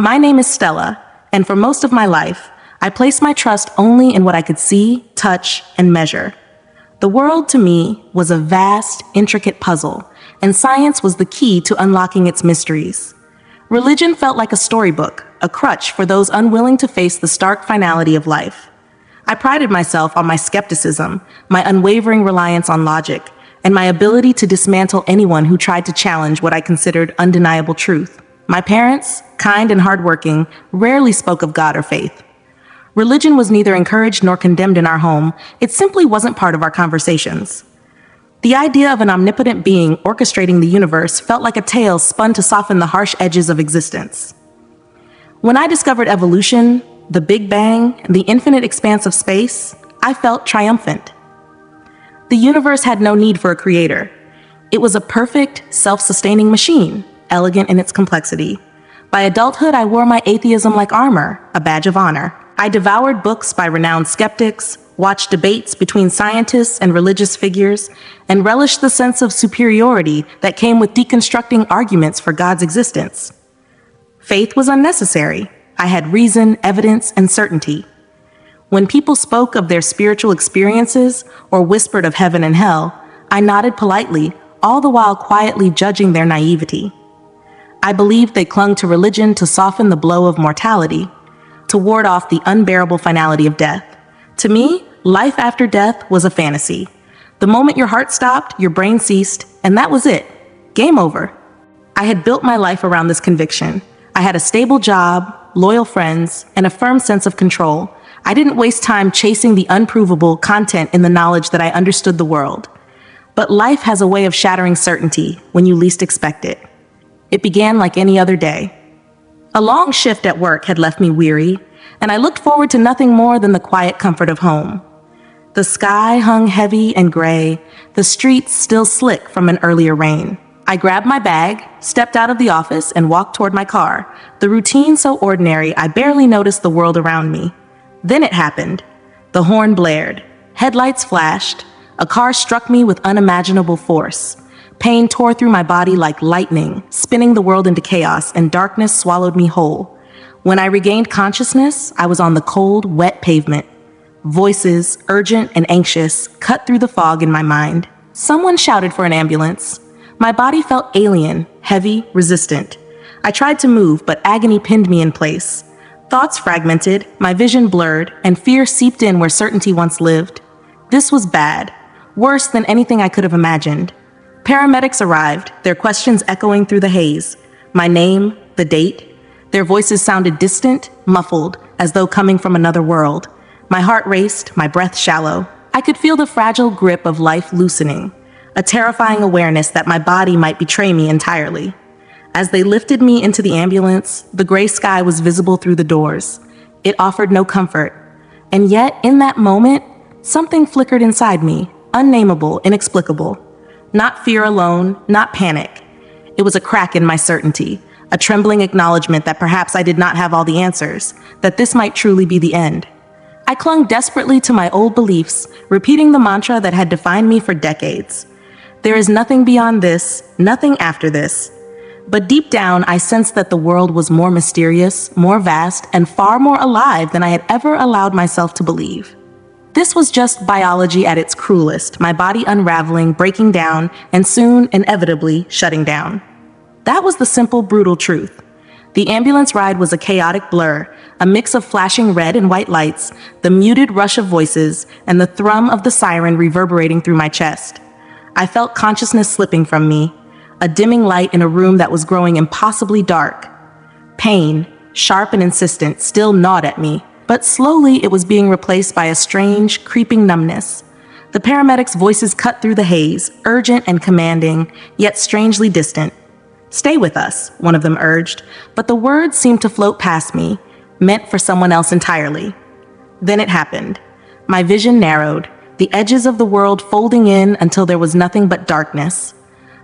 My name is Stella, and for most of my life, I placed my trust only in what I could see, touch, and measure. The world, to me, was a vast, intricate puzzle, and science was the key to unlocking its mysteries. Religion felt like a storybook, a crutch for those unwilling to face the stark finality of life. I prided myself on my skepticism, my unwavering reliance on logic, and my ability to dismantle anyone who tried to challenge what I considered undeniable truth. My parents, kind and hardworking, rarely spoke of God or faith. Religion was neither encouraged nor condemned in our home. It simply wasn't part of our conversations. The idea of an omnipotent being orchestrating the universe felt like a tale spun to soften the harsh edges of existence. When I discovered evolution, the Big Bang, and the infinite expanse of space, I felt triumphant. The universe had no need for a creator. It was a perfect, self-sustaining machine, elegant in its complexity. By adulthood, I wore my atheism like armor, a badge of honor. I devoured books by renowned skeptics, watched debates between scientists and religious figures, and relished the sense of superiority that came with deconstructing arguments for God's existence. Faith was unnecessary. I had reason, evidence, and certainty. When people spoke of their spiritual experiences or whispered of heaven and hell, I nodded politely, all the while quietly judging their naivety. I believed they clung to religion to soften the blow of mortality, to ward off the unbearable finality of death. To me, life after death was a fantasy. The moment your heart stopped, your brain ceased, and that was it. Game over. I had built my life around this conviction. I had a stable job, loyal friends, and a firm sense of control. I didn't waste time chasing the unprovable content in the knowledge that I understood the world. But life has a way of shattering certainty when you least expect it. It began like any other day. A long shift at work had left me weary, and I looked forward to nothing more than the quiet comfort of home. The sky hung heavy and gray, the streets still slick from an earlier rain. I grabbed my bag, stepped out of the office, and walked toward my car, the routine so ordinary I barely noticed the world around me. Then it happened. The horn blared, headlights flashed, a car struck me with unimaginable force. Pain tore through my body like lightning, spinning the world into chaos, and darkness swallowed me whole. When I regained consciousness, I was on the cold, wet pavement. Voices, urgent and anxious, cut through the fog in my mind. Someone shouted for an ambulance. My body felt alien, heavy, resistant. I tried to move, but agony pinned me in place. Thoughts fragmented, my vision blurred, and fear seeped in where certainty once lived. This was bad, worse than anything I could have imagined. Paramedics arrived, their questions echoing through the haze. My name, the date. Their voices sounded distant, muffled, as though coming from another world. My heart raced, my breath shallow. I could feel the fragile grip of life loosening, a terrifying awareness that my body might betray me entirely. As they lifted me into the ambulance, the gray sky was visible through the doors. It offered no comfort. And yet, in that moment, something flickered inside me, unnameable, inexplicable. Not fear alone, not panic. It was a crack in my certainty, a trembling acknowledgement that perhaps I did not have all the answers, that this might truly be the end. I clung desperately to my old beliefs, repeating the mantra that had defined me for decades. There is nothing beyond this, nothing after this. But deep down, I sensed that the world was more mysterious, more vast, and far more alive than I had ever allowed myself to believe. This was just biology at its cruelest, my body unraveling, breaking down, and soon, inevitably, shutting down. That was the simple, brutal truth. The ambulance ride was a chaotic blur, a mix of flashing red and white lights, the muted rush of voices, and the thrum of the siren reverberating through my chest. I felt consciousness slipping from me, a dimming light in a room that was growing impossibly dark. Pain, sharp and insistent, still gnawed at me, but slowly it was being replaced by a strange, creeping numbness. The paramedics' voices cut through the haze, urgent and commanding, yet strangely distant. "Stay with us," one of them urged, but the words seemed to float past me, meant for someone else entirely. Then it happened. My vision narrowed, the edges of the world folding in until there was nothing but darkness.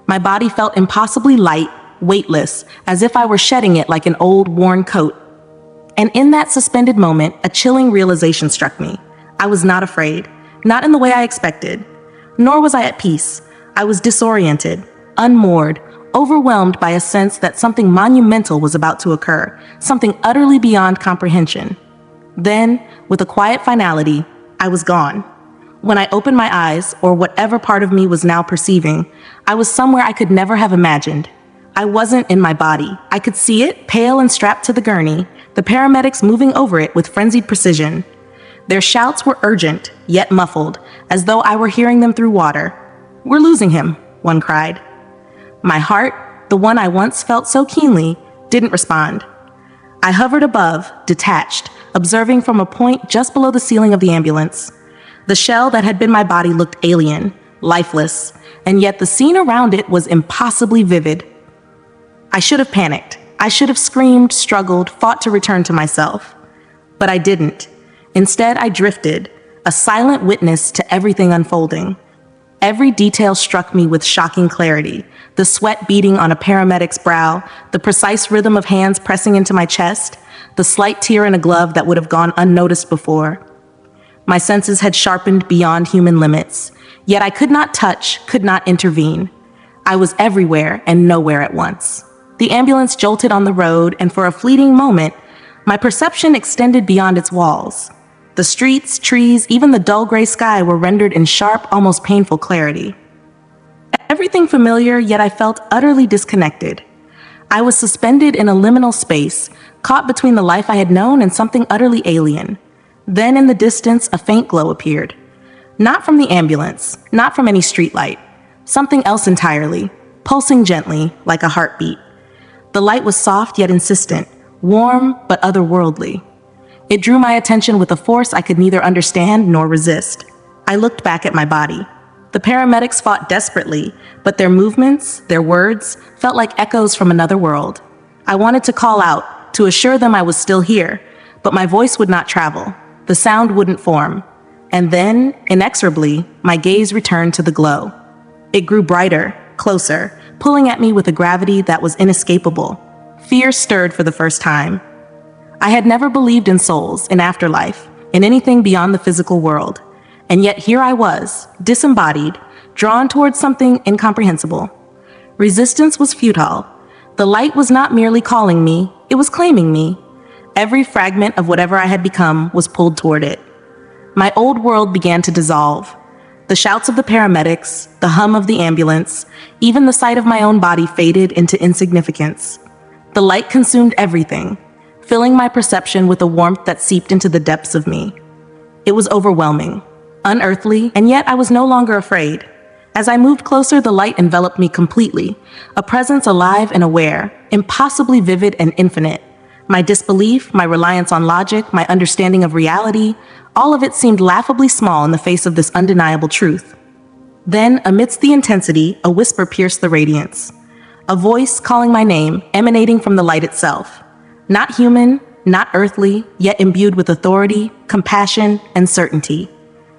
My body felt impossibly light, weightless, as if I were shedding it like an old, worn coat. And in that suspended moment, a chilling realization struck me. I was not afraid, not in the way I expected. Nor was I at peace. I was disoriented, unmoored, overwhelmed by a sense that something monumental was about to occur, something utterly beyond comprehension. Then, with a quiet finality, I was gone. When I opened my eyes, or whatever part of me was now perceiving, I was somewhere I could never have imagined. I wasn't in my body. I could see it, pale and strapped to the gurney, the paramedics moving over it with frenzied precision. Their shouts were urgent, yet muffled, as though I were hearing them through water. "We're losing him," one cried. My heart, the one I once felt so keenly, didn't respond. I hovered above, detached, observing from a point just below the ceiling of the ambulance. The shell that had been my body looked alien, lifeless, and yet the scene around it was impossibly vivid. I should have panicked. I should have screamed, struggled, fought to return to myself. But I didn't. Instead, I drifted, a silent witness to everything unfolding. Every detail struck me with shocking clarity. The sweat beading on a paramedic's brow, the precise rhythm of hands pressing into my chest, the slight tear in a glove that would have gone unnoticed before. My senses had sharpened beyond human limits, yet I could not touch, could not intervene. I was everywhere and nowhere at once. The ambulance jolted on the road, and for a fleeting moment, my perception extended beyond its walls. The streets, trees, even the dull gray sky were rendered in sharp, almost painful clarity. Everything familiar, yet I felt utterly disconnected. I was suspended in a liminal space, caught between the life I had known and something utterly alien. Then in the distance, a faint glow appeared. Not from the ambulance, not from any streetlight. Something else entirely, pulsing gently, like a heartbeat. The light was soft yet insistent, warm but otherworldly. It drew my attention with a force I could neither understand nor resist. I looked back at my body. The paramedics fought desperately, but their movements, their words, felt like echoes from another world. I wanted to call out, to assure them I was still here, but my voice would not travel. The sound wouldn't form. And then, inexorably, my gaze returned to the glow. It grew brighter, closer, pulling at me with a gravity that was inescapable. Fear stirred for the first time. I had never believed in souls, in afterlife, in anything beyond the physical world. And yet here I was, disembodied, drawn towards something incomprehensible. Resistance was futile. The light was not merely calling me, it was claiming me. Every fragment of whatever I had become was pulled toward it. My old world began to dissolve. The shouts of the paramedics, the hum of the ambulance, even the sight of my own body faded into insignificance. The light consumed everything, filling my perception with a warmth that seeped into the depths of me. It was overwhelming, unearthly, and yet I was no longer afraid. As I moved closer, the light enveloped me completely, a presence alive and aware, impossibly vivid and infinite. My disbelief, my reliance on logic, my understanding of reality, all of it seemed laughably small in the face of this undeniable truth. Then, amidst the intensity, a whisper pierced the radiance. A voice calling my name, emanating from the light itself. Not human, not earthly, yet imbued with authority, compassion, and certainty.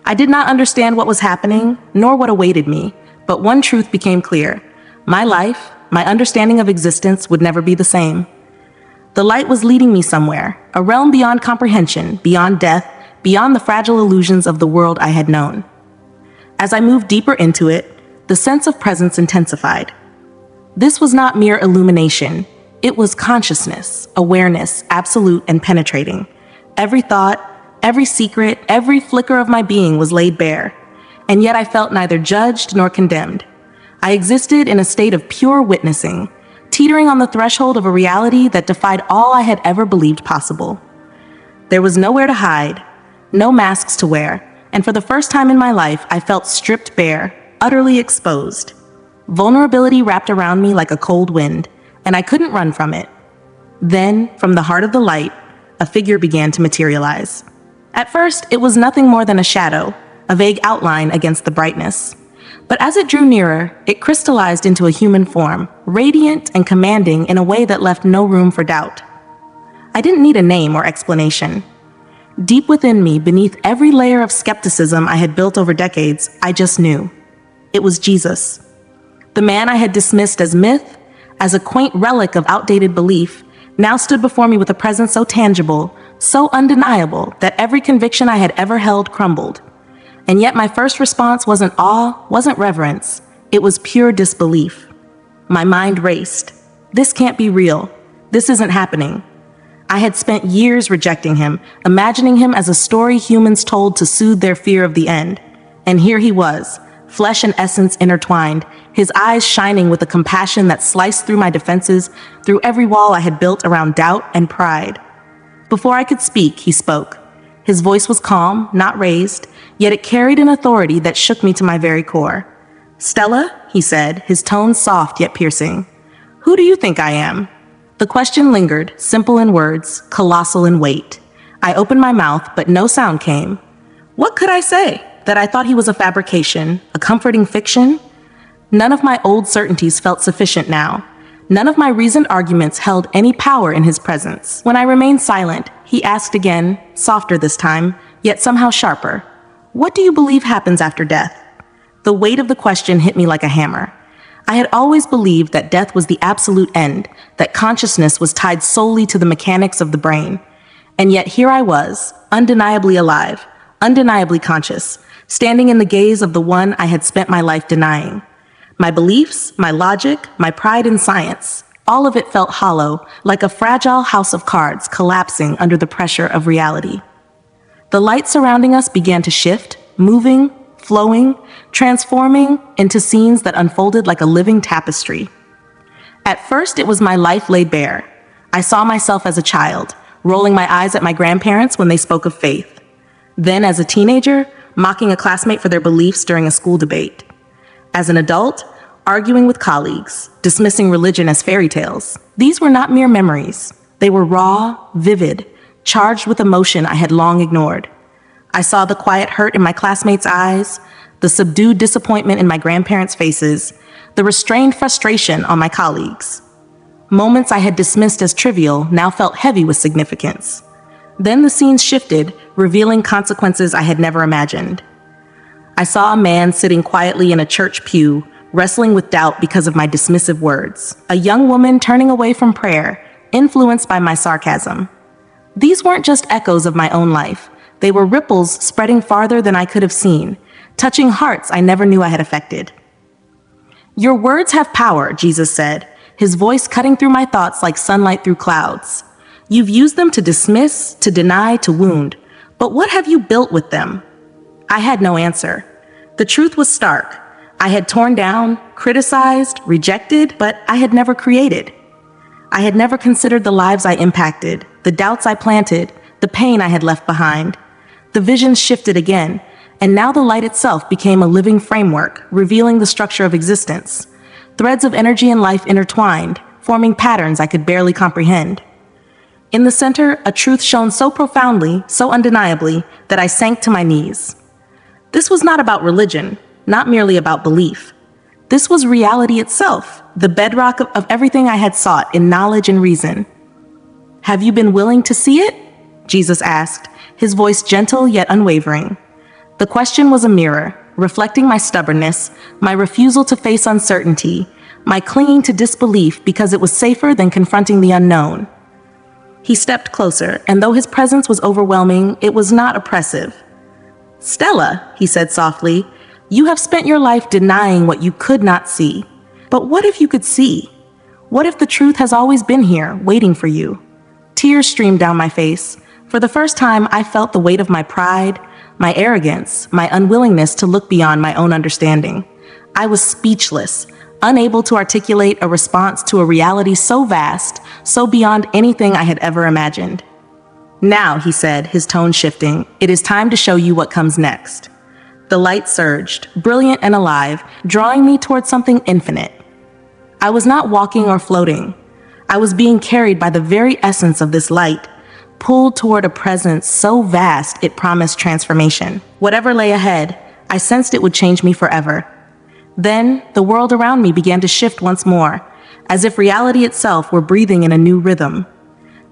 I did not understand what was happening, nor what awaited me, but one truth became clear. My life, my understanding of existence would never be the same. The light was leading me somewhere, a realm beyond comprehension, beyond death, beyond the fragile illusions of the world I had known. As I moved deeper into it, the sense of presence intensified. This was not mere illumination. It was consciousness, awareness, absolute and penetrating. Every thought, every secret, every flicker of my being was laid bare, and yet I felt neither judged nor condemned. I existed in a state of pure witnessing, teetering on the threshold of a reality that defied all I had ever believed possible. There was nowhere to hide, no masks to wear, and for the first time in my life, I felt stripped bare, utterly exposed. Vulnerability wrapped around me like a cold wind, and I couldn't run from it. Then, from the heart of the light, a figure began to materialize. At first, it was nothing more than a shadow, a vague outline against the brightness. But as it drew nearer, it crystallized into a human form, radiant and commanding in a way that left no room for doubt. I didn't need a name or explanation. Deep within me, beneath every layer of skepticism I had built over decades, I just knew. It was Jesus. The man I had dismissed as myth, as a quaint relic of outdated belief, now stood before me with a presence so tangible, so undeniable, that every conviction I had ever held crumbled. And yet my first response wasn't awe, wasn't reverence. It was pure disbelief. My mind raced. This can't be real. This isn't happening. I had spent years rejecting him, imagining him as a story humans told to soothe their fear of the end. And here he was, flesh and essence intertwined, his eyes shining with a compassion that sliced through my defenses, through every wall I had built around doubt and pride. Before I could speak, he spoke. His voice was calm, not raised, yet it carried an authority that shook me to my very core. "Stella," he said, his tone soft yet piercing. "Who do you think I am?" The question lingered, simple in words, colossal in weight. I opened my mouth, but no sound came. What could I say? That I thought he was a fabrication, a comforting fiction? None of my old certainties felt sufficient now. None of my reasoned arguments held any power in his presence. When I remained silent, he asked again, softer this time, yet somehow sharper. "What do you believe happens after death?" The weight of the question hit me like a hammer. I had always believed that death was the absolute end, that consciousness was tied solely to the mechanics of the brain. And yet here I was, undeniably alive, undeniably conscious, standing in the gaze of the one I had spent my life denying. My beliefs, my logic, my pride in science, all of it felt hollow, like a fragile house of cards collapsing under the pressure of reality. The light surrounding us began to shift, moving, flowing, transforming into scenes that unfolded like a living tapestry. At first, it was my life laid bare. I saw myself as a child, rolling my eyes at my grandparents when they spoke of faith. Then, as a teenager, mocking a classmate for their beliefs during a school debate. As an adult, arguing with colleagues, dismissing religion as fairy tales. These were not mere memories. They were raw, vivid, charged with emotion I had long ignored. I saw the quiet hurt in my classmates' eyes, the subdued disappointment in my grandparents' faces, the restrained frustration on my colleagues. Moments I had dismissed as trivial now felt heavy with significance. Then the scenes shifted, revealing consequences I had never imagined. I saw a man sitting quietly in a church pew, wrestling with doubt because of my dismissive words. A young woman turning away from prayer, influenced by my sarcasm. These weren't just echoes of my own life. They were ripples spreading farther than I could have seen, touching hearts I never knew I had affected. "Your words have power," Jesus said, his voice cutting through my thoughts like sunlight through clouds. "You've used them to dismiss, to deny, to wound. But what have you built with them?" I had no answer. The truth was stark. I had torn down, criticized, rejected, but I had never created. I had never considered the lives I impacted, the doubts I planted, the pain I had left behind. The vision shifted again, and now the light itself became a living framework, revealing the structure of existence. Threads of energy and life intertwined, forming patterns I could barely comprehend. In the center, a truth shone so profoundly, so undeniably, that I sank to my knees. This was not about religion, not merely about belief. This was reality itself, the bedrock of everything I had sought in knowledge and reason. "Have you been willing to see it?" Jesus asked, his voice gentle yet unwavering. The question was a mirror, reflecting my stubbornness, my refusal to face uncertainty, my clinging to disbelief because it was safer than confronting the unknown. He stepped closer, and though his presence was overwhelming, it was not oppressive. "Stella," he said softly, "you have spent your life denying what you could not see. But what if you could see? What if the truth has always been here, waiting for you?" Tears streamed down my face. For the first time, I felt the weight of my pride, my arrogance, my unwillingness to look beyond my own understanding. I was speechless, unable to articulate a response to a reality so vast, so beyond anything I had ever imagined. "Now," he said, his tone shifting, "it is time to show you what comes next." The light surged, brilliant and alive, drawing me toward something infinite. I was not walking or floating. I was being carried by the very essence of this light, pulled toward a presence so vast it promised transformation. Whatever lay ahead, I sensed it would change me forever. Then, the world around me began to shift once more, as if reality itself were breathing in a new rhythm.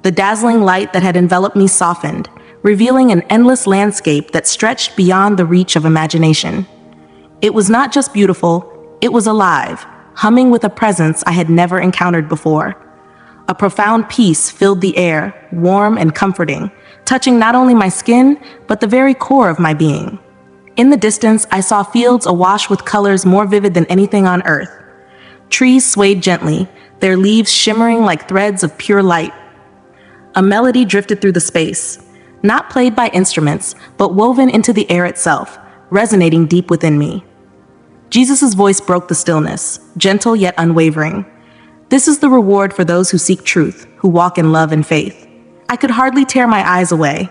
The dazzling light that had enveloped me softened, revealing an endless landscape that stretched beyond the reach of imagination. It was not just beautiful, it was alive, humming with a presence I had never encountered before. A profound peace filled the air, warm and comforting, touching not only my skin, but the very core of my being. In the distance, I saw fields awash with colors more vivid than anything on earth. Trees swayed gently, their leaves shimmering like threads of pure light. A melody drifted through the space, not played by instruments, but woven into the air itself, resonating deep within me. Jesus' voice broke the stillness, gentle yet unwavering. This is the reward for those who seek truth, who walk in love and faith. I could hardly tear my eyes away.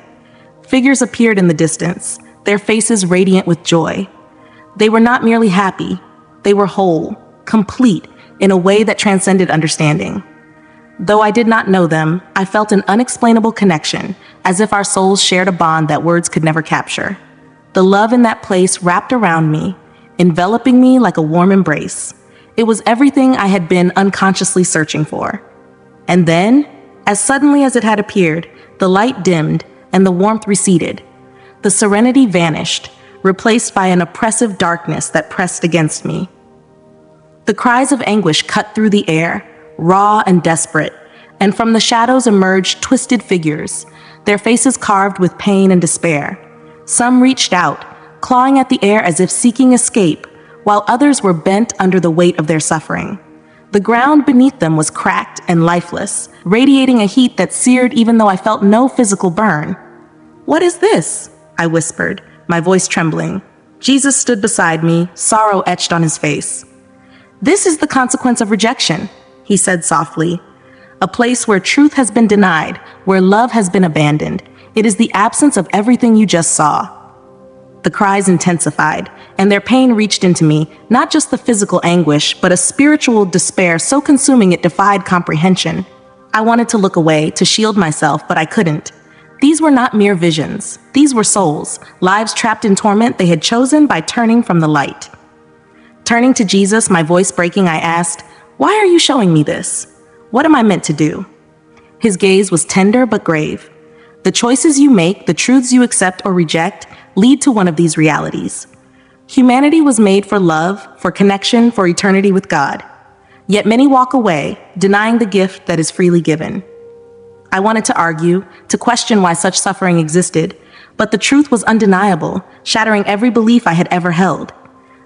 Figures appeared in the distance, their faces radiant with joy. They were not merely happy, they were whole, complete, in a way that transcended understanding. Though I did not know them, I felt an unexplainable connection, as if our souls shared a bond that words could never capture. The love in that place wrapped around me, enveloping me like a warm embrace. It was everything I had been unconsciously searching for. And then, as suddenly as it had appeared, the light dimmed and the warmth receded. The serenity vanished, replaced by an oppressive darkness that pressed against me. The cries of anguish cut through the air, raw and desperate, and from the shadows emerged twisted figures, their faces carved with pain and despair. Some reached out, clawing at the air as if seeking escape, while others were bent under the weight of their suffering. The ground beneath them was cracked and lifeless, radiating a heat that seared even though I felt no physical burn. "What is this?" I whispered, my voice trembling. Jesus stood beside me, sorrow etched on his face. "This is the consequence of rejection," he said softly. "A place where truth has been denied, where love has been abandoned. It is the absence of everything you just saw." The cries intensified, and their pain reached into me, not just the physical anguish, but a spiritual despair so consuming it defied comprehension. I wanted to look away, to shield myself, but I couldn't. These were not mere visions. These were souls, lives trapped in torment they had chosen by turning from the light. Turning to Jesus, my voice breaking, I asked, "Why are you showing me this? What am I meant to do?" His gaze was tender but grave. "The choices you make, the truths you accept or reject, lead to one of these realities. Humanity was made for love, for connection, for eternity with God. Yet many walk away, denying the gift that is freely given." I wanted to argue, to question why such suffering existed, but the truth was undeniable, shattering every belief I had ever held.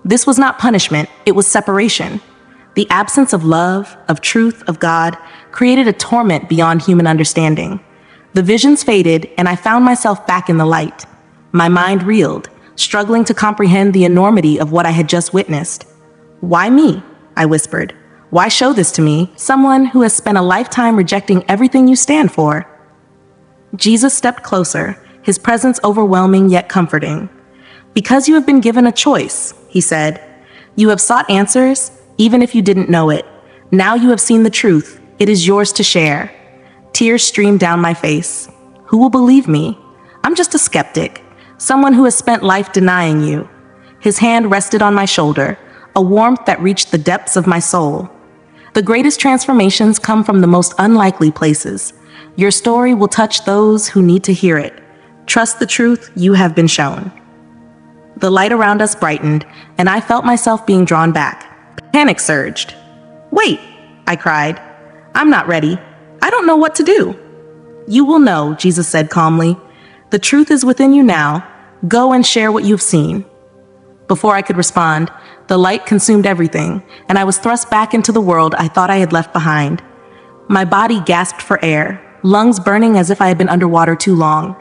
This was not punishment, it was separation. The absence of love, of truth, of God, created a torment beyond human understanding. The visions faded, and I found myself back in the light. My mind reeled, struggling to comprehend the enormity of what I had just witnessed. "Why me?" I whispered. "Why show this to me, someone who has spent a lifetime rejecting everything you stand for?" Jesus stepped closer, his presence overwhelming yet comforting. "Because you have been given a choice," he said. "You have sought answers, even if you didn't know it. Now you have seen the truth. It is yours to share." Tears streamed down my face. Who will believe me? I'm just a skeptic, someone who has spent life denying you. His hand rested on my shoulder, a warmth that reached the depths of my soul. The greatest transformations come from the most unlikely places. Your story will touch those who need to hear it. Trust the truth you have been shown. The light around us brightened, and I felt myself being drawn back. Panic surged. "Wait," I cried. "I'm not ready. I don't know what to do." "You will know," Jesus said calmly. "The truth is within you now. Go and share what you've seen." Before I could respond, the light consumed everything, and I was thrust back into the world I thought I had left behind. My body gasped for air, lungs burning as if I had been underwater too long.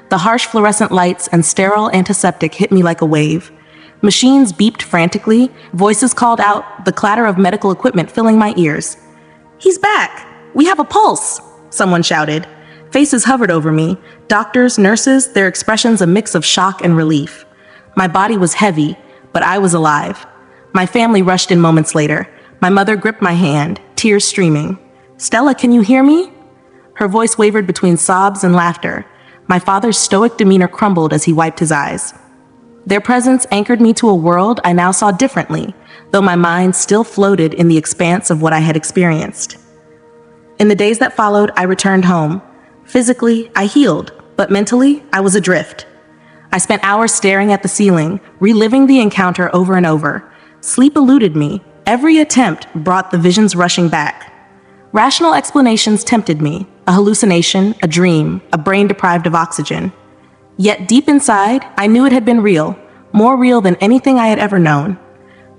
The harsh fluorescent lights and sterile antiseptic hit me like a wave. Machines beeped frantically, voices called out, the clatter of medical equipment filling my ears. "He's back! We have a pulse!" someone shouted. Faces hovered over me, doctors, nurses, their expressions a mix of shock and relief. My body was heavy, but I was alive. My family rushed in moments later. My mother gripped my hand, tears streaming. "Stella, can you hear me?" Her voice wavered between sobs and laughter. My father's stoic demeanor crumbled as he wiped his eyes. Their presence anchored me to a world I now saw differently, though my mind still floated in the expanse of what I had experienced. In the days that followed, I returned home. Physically, I healed, but mentally, I was adrift. I spent hours staring at the ceiling, reliving the encounter over and over. Sleep eluded me. Every attempt brought the visions rushing back. Rational explanations tempted me, a hallucination, a dream, a brain deprived of oxygen. Yet deep inside, I knew it had been real, more real than anything I had ever known.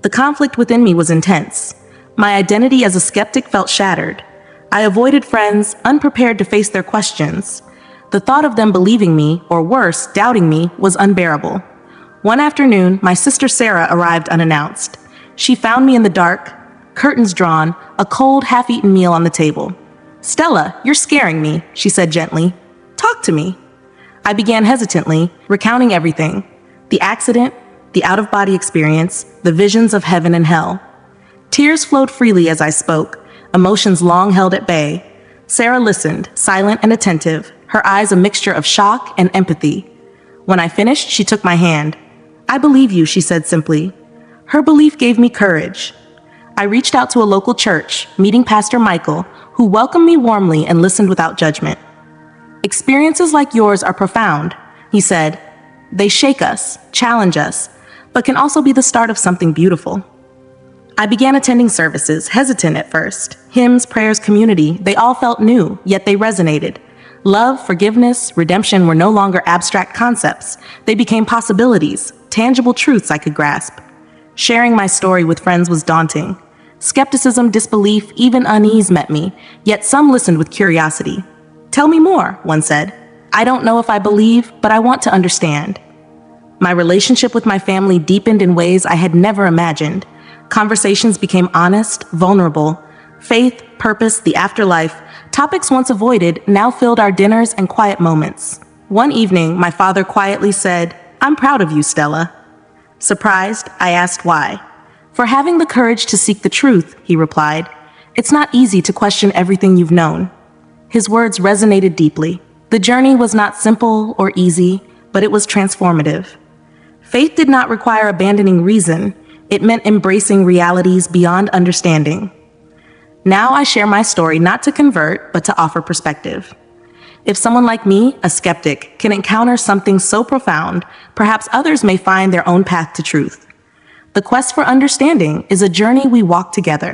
The conflict within me was intense. My identity as a skeptic felt shattered. I avoided friends, unprepared to face their questions. The thought of them believing me, or worse, doubting me, was unbearable. One afternoon, my sister Sarah arrived unannounced. She found me in the dark, curtains drawn, a cold, half-eaten meal on the table. "Stella, you're scaring me," she said gently. "Talk to me." I began hesitantly, recounting everything: the accident, the out-of-body experience, the visions of heaven and hell. Tears flowed freely as I spoke, emotions long held at bay. Sarah listened, silent and attentive, her eyes a mixture of shock and empathy. When I finished, she took my hand. "I believe you," she said simply. Her belief gave me courage. I reached out to a local church, meeting Pastor Michael, who welcomed me warmly and listened without judgment. "Experiences like yours are profound," he said. "They shake us, challenge us, but can also be the start of something beautiful." I began attending services, hesitant at first. Hymns, prayers, community, they all felt new, yet they resonated. Love, forgiveness, redemption were no longer abstract concepts. They became possibilities, tangible truths I could grasp. Sharing my story with friends was daunting. Skepticism, disbelief, even unease met me, yet some listened with curiosity. "Tell me more," one said. "I don't know if I believe, but I want to understand." My relationship with my family deepened in ways I had never imagined. Conversations became honest, vulnerable. Faith, purpose, the afterlife, topics once avoided now filled our dinners and quiet moments. One evening, my father quietly said, "I'm proud of you, Stella." Surprised, I asked why. "For having the courage to seek the truth," he replied. "It's not easy to question everything you've known." His words resonated deeply. The journey was not simple or easy, but it was transformative. Faith did not require abandoning reason. It meant embracing realities beyond understanding. Now I share my story not to convert, but to offer perspective. If someone like me, a skeptic, can encounter something so profound, perhaps others may find their own path to truth. The quest for understanding is a journey we walk together.